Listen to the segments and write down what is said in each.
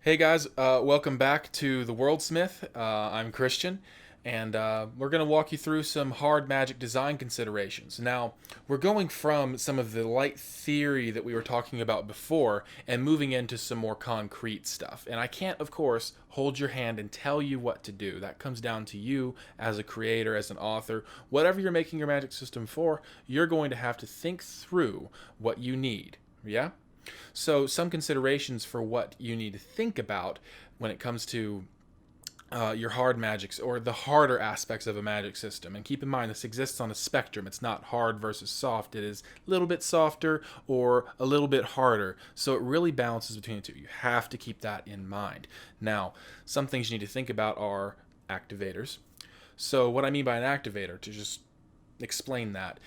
Hey guys, welcome back to the Worldsmith. I'm Christian, and we're going to walk you through some hard magic design considerations. Now, we're going from some of the light theory that we were talking about before and moving into some more concrete stuff. And I can't, of course, hold your hand and tell you what to do. That comes down to you as a creator, as an author. Whatever you're making your magic system for, you're going to have to think through what you need. Yeah? So, some considerations for what you need to think about when it comes to your hard magics or the harder aspects of a magic system. And keep in mind, this exists on a spectrum. It's not hard versus soft. It is a little bit softer or a little bit harder. So it really balances between the two. You have to keep that in mind. Now, some things you need to think about are activators. So, what I mean by an activator, to just explain that,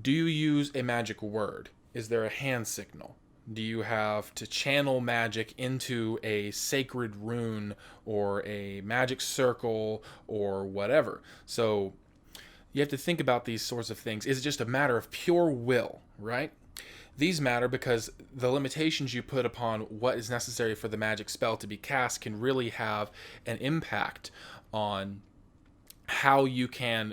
do you use a magic word? Is there a hand signal? Do you have to channel magic into a sacred rune or a magic circle or whatever? So you have to think about these sorts of things. Is it just a matter of pure will, right? These matter because the limitations you put upon what is necessary for the magic spell to be cast can really have an impact on how you can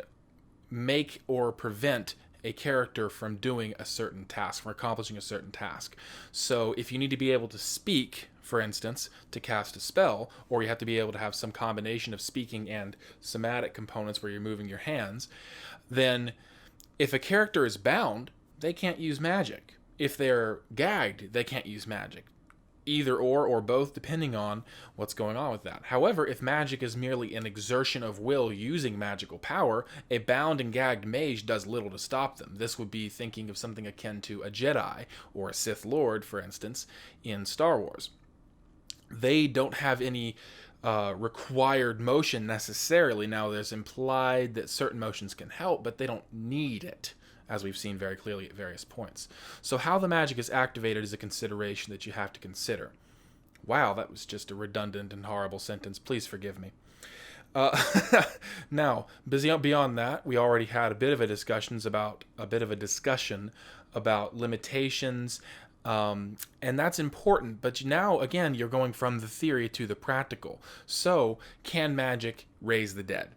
make or prevent a character from doing a certain task, from accomplishing a certain task. So if you need to be able to speak, for instance, to cast a spell, or you have to be able to have some combination of speaking and somatic components where you're moving your hands, then if a character is bound, they can't use magic. If they're gagged, they can't use magic. Either or both, depending on what's going on with that. However, if magic is merely an exertion of will using magical power, a bound and gagged mage does little to stop them. This would be thinking of something akin to a Jedi or a Sith Lord, for instance, in Star Wars. They don't have any required motion necessarily. Now, there's implied that certain motions can help, but they don't need it, as we've seen very clearly at various points. So, how the magic is activated is a consideration that you have to consider. Wow, that was just a redundant and horrible sentence. Please forgive me. Uh, Now, beyond that, we already had a bit of a discussion about limitations, and that's important. But now, again, you're going from the theory to the practical. So, can magic raise the dead?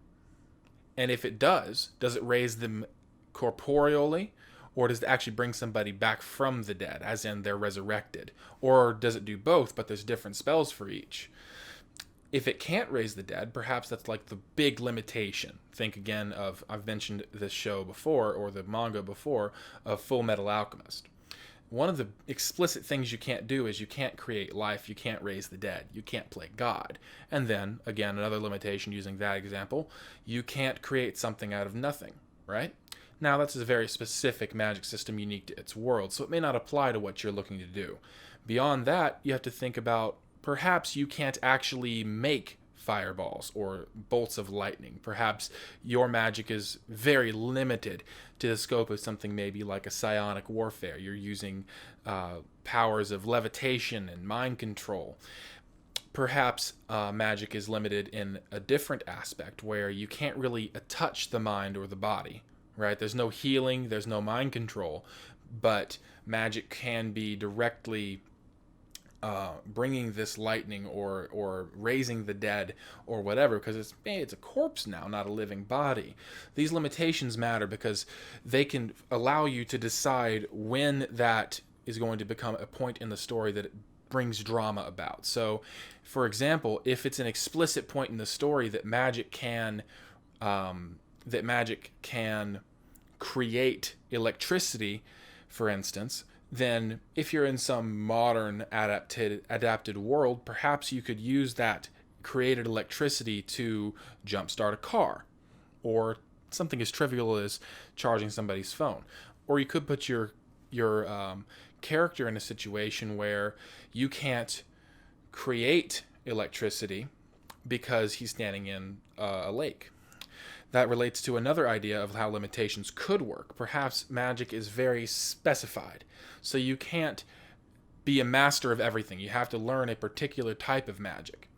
And if it does it raise them corporeally, or does it actually bring somebody back from the dead, as in they're resurrected? Or does it do both, but there's different spells for each? If it can't raise the dead, perhaps that's like the big limitation. Think again of, I've mentioned this show before, or the manga before, of Full Metal Alchemist. One of the explicit things you can't do is you can't create life, you can't raise the dead, you can't play God. And then, again, another limitation using that example, you can't create something out of nothing, right? Now, that's a very specific magic system unique to its world, so it may not apply to what you're looking to do. Beyond that, you have to think about perhaps you can't actually make fireballs or bolts of lightning. Perhaps your magic is very limited to the scope of something maybe like a psionic warfare. You're using powers of levitation and mind control. Perhaps magic is limited in a different aspect where you can't really touch the mind or the body, right? There's no healing, there's no mind control, but magic can be directly bringing this lightning or raising the dead or whatever, because it's a corpse now, not a living body. These limitations matter because they can allow you to decide when that is going to become a point in the story that it brings drama about. So, for example, if it's an explicit point in the story that magic can create electricity, for instance, then if you're in some modern adapted world, perhaps you could use that created electricity to jumpstart a car, or something as trivial as charging somebody's phone. Or you could put your character in a situation where you can't create electricity because he's standing in a lake. That relates to another idea of how limitations could work. Perhaps magic is very specified, so you can't be a master of everything. You have to learn a particular type of magic.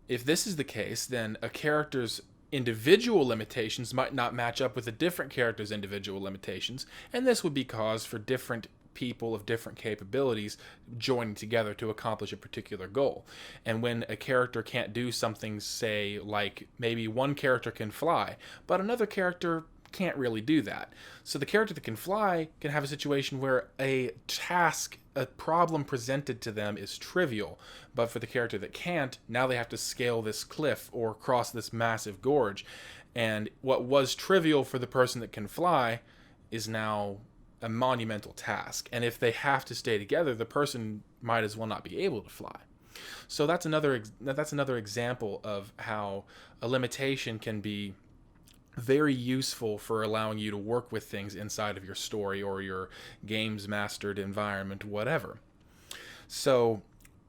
If this is the case, then a character's individual limitations might not match up with a different character's individual limitations, and this would be cause for different people of different capabilities joining together to accomplish a particular goal. And when a character can't do something, say, like maybe one character can fly, but another character can't really do that. So the character that can fly can have a situation where a problem presented to them is trivial, but for the character that can't, now they have to scale this cliff or cross this massive gorge. And what was trivial for the person that can fly is now a monumental task. And if they have to stay together, the person might as well not be able to fly. So that's another example of how a limitation can be very useful for allowing you to work with things inside of your story or your game's mastered environment, whatever. So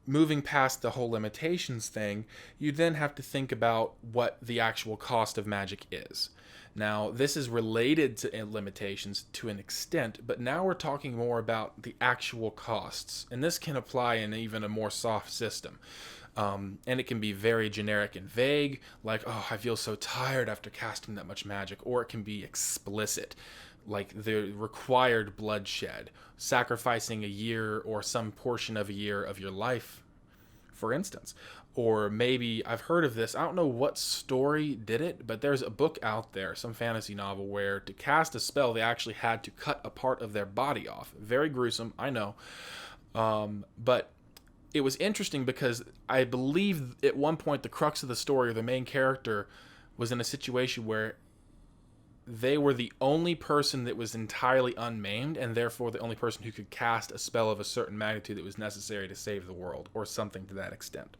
moving past the whole limitations thing, you then have to think about what the actual cost of magic is. Now, this is related to limitations to an extent, but now we're talking more about the actual costs. And this can apply in even a more soft system. And it can be very generic and vague, like, oh, I feel so tired after casting that much magic. Or it can be explicit, like the required bloodshed, sacrificing a year or some portion of a year of your life, for instance. Or maybe, I've heard of this, I don't know what story did it, but there's a book out there, some fantasy novel, where to cast a spell, they actually had to cut a part of their body off. Very gruesome, I know. But it was interesting because I believe at one point the crux of the story, or the main character, was in a situation where they were the only person that was entirely unmaimed, and therefore the only person who could cast a spell of a certain magnitude that was necessary to save the world, or something to that extent.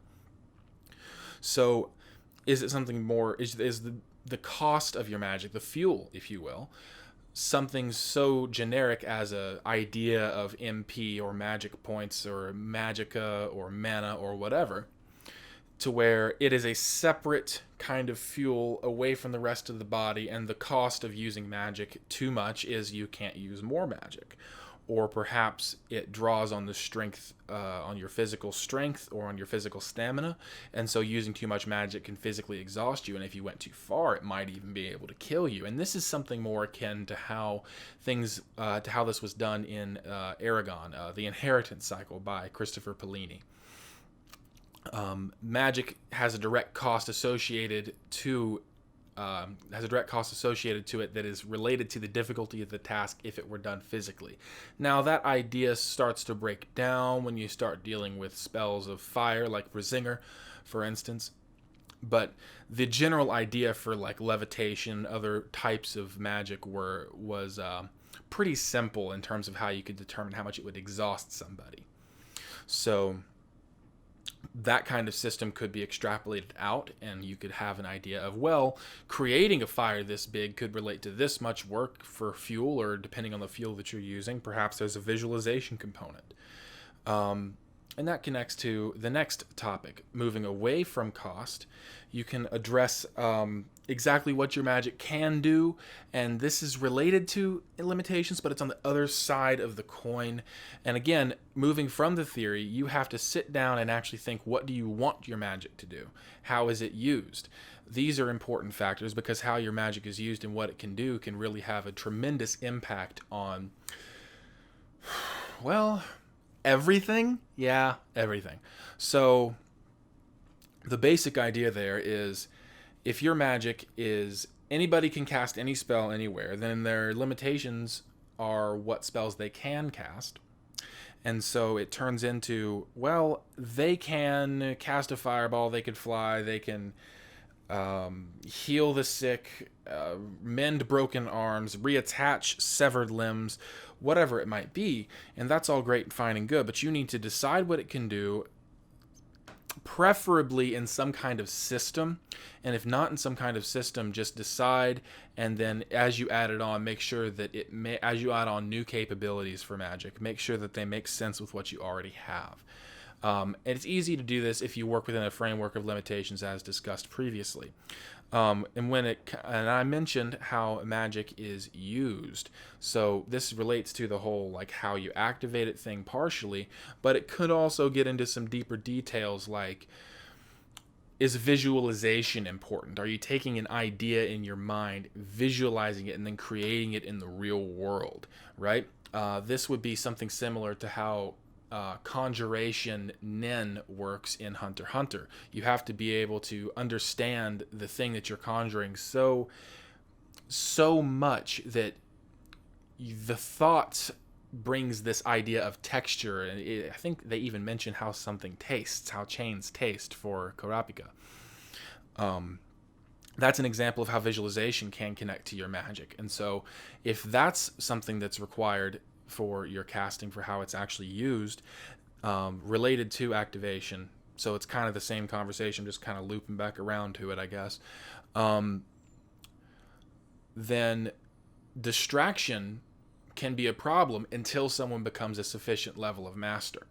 So is it something more, is the cost of your magic, the fuel, if you will, something so generic as a idea of MP or magic points or magicka or mana or whatever, to where it is a separate kind of fuel away from the rest of the body, and the cost of using magic too much is you can't use more magic. Or perhaps it draws on the strength, on your physical strength or on your physical stamina, and so using too much magic can physically exhaust you, and if you went too far, it might even be able to kill you. And this is something more akin to how this was done in Aragon, The Inheritance Cycle by Christopher Paolini. Magic has a direct cost associated to it that is related to the difficulty of the task if it were done physically. Now, that idea starts to break down when you start dealing with spells of fire, like Brazinger, for instance. But the general idea for like levitation, other types of magic was pretty simple in terms of how you could determine how much it would exhaust somebody. So that kind of system could be extrapolated out, and you could have an idea of, well, creating a fire this big could relate to this much work for fuel, or depending on the fuel that you're using, perhaps there's a visualization component. And that connects to the next topic. Moving away from cost, you can address exactly what your magic can do, and this is related to limitations, but it's on the other side of the coin. And again, moving from the theory, you have to sit down and actually think, what do you want your magic to do? How is it used? These are important factors, because how your magic is used and what it can do can really have a tremendous impact on, well, everything. Yeah, everything. So the basic idea there is, if your magic is anybody can cast any spell anywhere, then their limitations are what spells they can cast. And so it turns into, well, they can cast a fireball, they could fly, they can heal the sick, mend broken arms, reattach severed limbs, whatever it might be. And that's all great and fine and good, but you need to decide what it can do, preferably in some kind of system. And if not in some kind of system, just decide, and then as you add it on, make sure that as you add on new capabilities for magic, make sure that they make sense with what you already have. And it's easy to do this if you work within a framework of limitations, as discussed previously. And I mentioned how magic is used. So this relates to the whole like how you activate it thing partially, but it could also get into some deeper details like, is visualization important? Are you taking an idea in your mind, visualizing it, and then creating it in the real world, right? This would be something similar to how conjuration nen works in Hunter x Hunter. You have to be able to understand the thing that you're conjuring so much that the thoughts brings this idea of texture, and I think they even mention how something tastes, how chains taste for Kurapika. That's an example of how visualization can connect to your magic. And so if that's something that's required for your casting, for how it's actually used, related to activation, so it's kind of the same conversation, just kind of looping back around to it, I guess, then distraction can be a problem until someone becomes a sufficient level of master,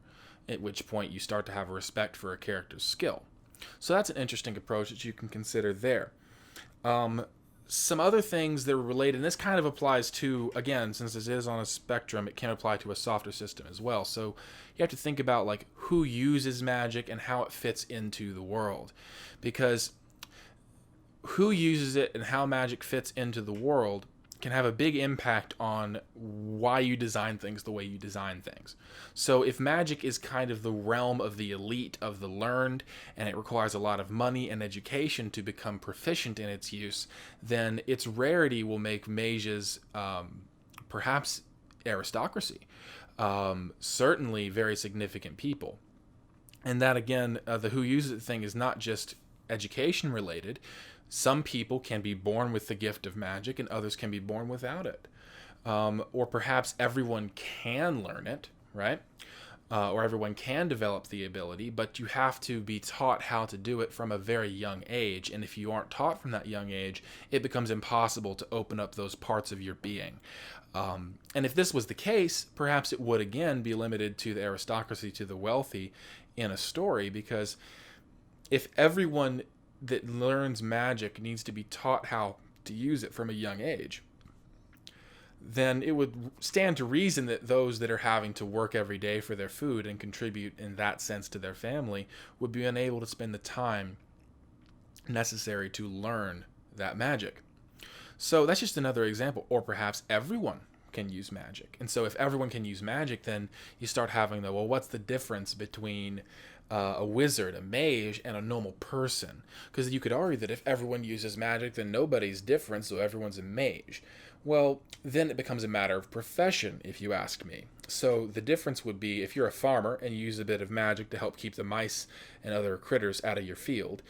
at which point you start to have a respect for a character's skill. So that's an interesting approach that you can consider there. Some other things that are related, and this kind of applies to, again, since this is on a spectrum, it can apply to a softer system as well. So you have to think about like who uses magic and how it fits into the world, because who uses it and how magic fits into the world can have a big impact on why you design things the way you design things. So if magic is kind of the realm of the elite, of the learned, and it requires a lot of money and education to become proficient in its use, then its rarity will make mages perhaps aristocracy, certainly very significant people. And that, again, the who uses it thing is not just education related. Some people can be born with the gift of magic and others can be born without it. Or perhaps everyone can learn it, right? Or everyone can develop the ability, but you have to be taught how to do it from a very young age. And if you aren't taught from that young age, it becomes impossible to open up those parts of your being. And if this was the case, perhaps it would again be limited to the aristocracy, to the wealthy in a story, because if everyone that learns magic needs to be taught how to use it from a young age, then it would stand to reason that those that are having to work every day for their food and contribute in that sense to their family would be unable to spend the time necessary to learn that magic. So that's just another example. Or perhaps everyone can use magic. And so if everyone can use magic, then you start having the, well, what's the difference between a wizard, a mage, and a normal person? Because you could argue that if everyone uses magic, then nobody's different, so everyone's a mage. Well, then it becomes a matter of profession, if you ask me. So the difference would be if you're a farmer and you use a bit of magic to help keep the mice and other critters out of your field,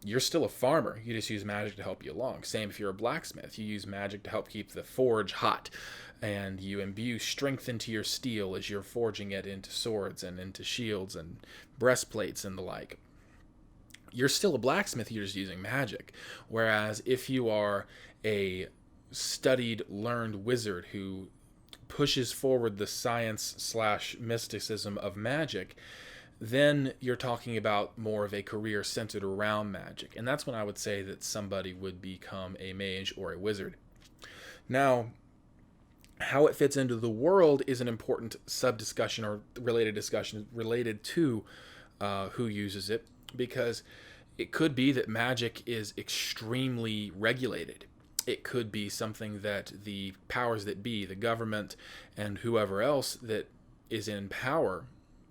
you're still a farmer. You just use magic to help you along. Same if you're a blacksmith. You use magic to help keep the forge hot, and you imbue strength into your steel as you're forging it into swords and into shields and breastplates and the like. You're still a blacksmith, you're just using magic. Whereas if you are a studied, learned wizard who pushes forward the science/mysticism of magic, then you're talking about more of a career centered around magic. And that's when I would say that somebody would become a mage or a wizard. Now, how it fits into the world is an important sub-discussion or related discussion related to who uses it, because it could be that magic is extremely regulated. It could be something that the powers that be, the government and whoever else that is in power,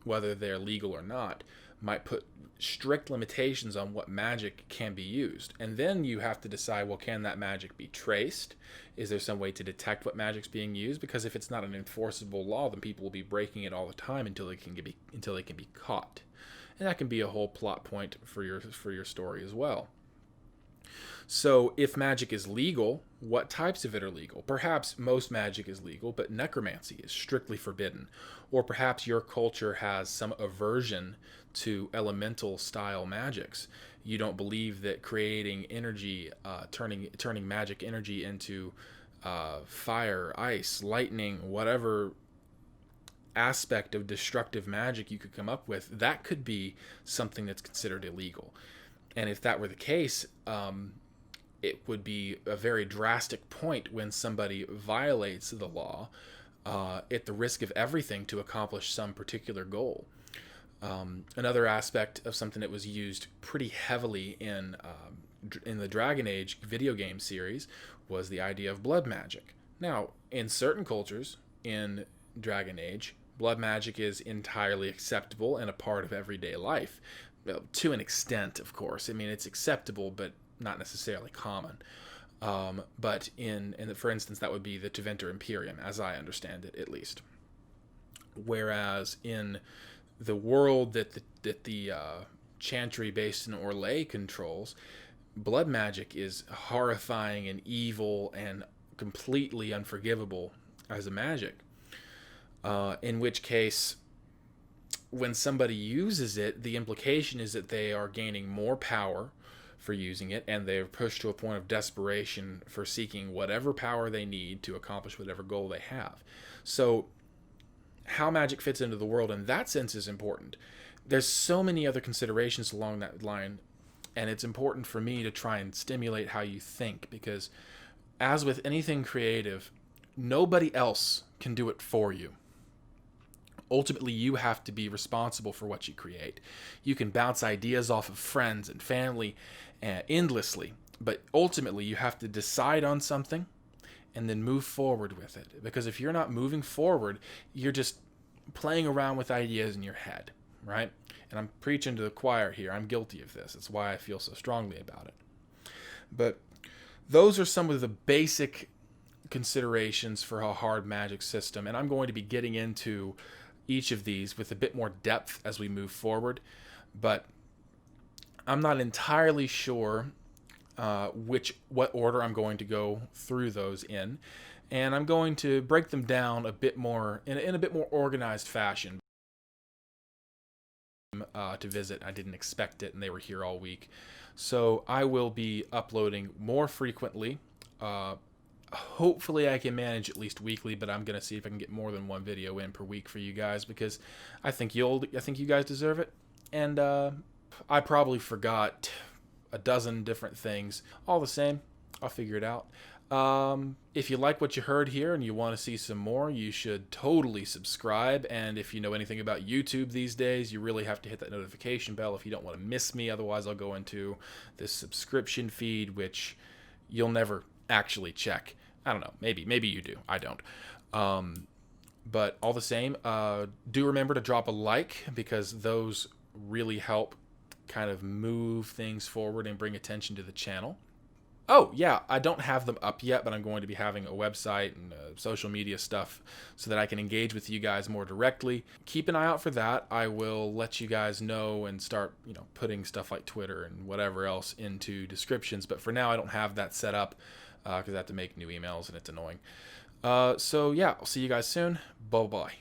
whether they're legal or not, might put strict limitations on what magic can be used. And then you have to decide, well, can that magic be traced? Is there some way to detect what magic's being used? Because if it's not an enforceable law, then people will be breaking it all the time until they can be caught. And that can be a whole plot point for your story as well. So if magic is legal, what types of it are legal? Perhaps most magic is legal, but necromancy is strictly forbidden. Or perhaps your culture has some aversion to elemental style magics. You don't believe that creating energy, turning magic energy into fire, ice, lightning, whatever aspect of destructive magic you could come up with, that could be something that's considered illegal. And if that were the case, it would be a very drastic point when somebody violates the law at the risk of everything to accomplish some particular goal. Another aspect of something that was used pretty heavily in the Dragon Age video game series was the idea of blood magic. Now, in certain cultures in Dragon Age, blood magic is entirely acceptable and a part of everyday life. Well, to an extent, of course. I mean, it's acceptable, but not necessarily common. But for instance, that would be the Teventer Imperium, as I understand it, at least. Whereas in the world that the Chantry based in Orlais controls, blood magic is horrifying and evil and completely unforgivable as a magic. In which case, when somebody uses it, the implication is that they are gaining more power for using it, and they're pushed to a point of desperation for seeking whatever power they need to accomplish whatever goal they have. So, how magic fits into the world in that sense is important. There's so many other considerations along that line, and it's important for me to try and stimulate how you think, because as with anything creative, nobody else can do it for you. Ultimately, you have to be responsible for what you create. You can bounce ideas off of friends and family endlessly, but ultimately you have to decide on something and then move forward with it. Because if you're not moving forward, you're just playing around with ideas in your head, right? And I'm preaching to the choir here. I'm guilty of this. That's why I feel so strongly about it. But those are some of the basic considerations for a hard magic system, and I'm going to be getting into each of these with a bit more depth as we move forward, but I'm not entirely sure what order I'm going to go through those in, and I'm going to break them down a bit more in a bit more organized fashion. To visit, I didn't expect it, and they were here all week, so I will be uploading more frequently. Hopefully I can manage at least weekly, but I'm gonna see if I can get more than one video in per week for you guys, because I think you guys deserve it. And I probably forgot a dozen different things. All the same, I'll figure it out. If you like what you heard here and you want to see some more, you should totally subscribe. And if you know anything about YouTube these days, you really have to hit that notification bell if you don't want to miss me. Otherwise, I'll go into this subscription feed, which you'll never actually check. I don't know. Maybe you do. I don't. But all the same, do remember to drop a like, because those really help kind of move things forward and bring attention to the channel. Oh, yeah, I don't have them up yet, but I'm going to be having a website and social media stuff so that I can engage with you guys more directly. Keep an eye out for that. I will let you guys know and start, putting stuff like Twitter and whatever else into descriptions. But for now, I don't have that set up because I have to make new emails and it's annoying. So, yeah, I'll see you guys soon. Bye-bye.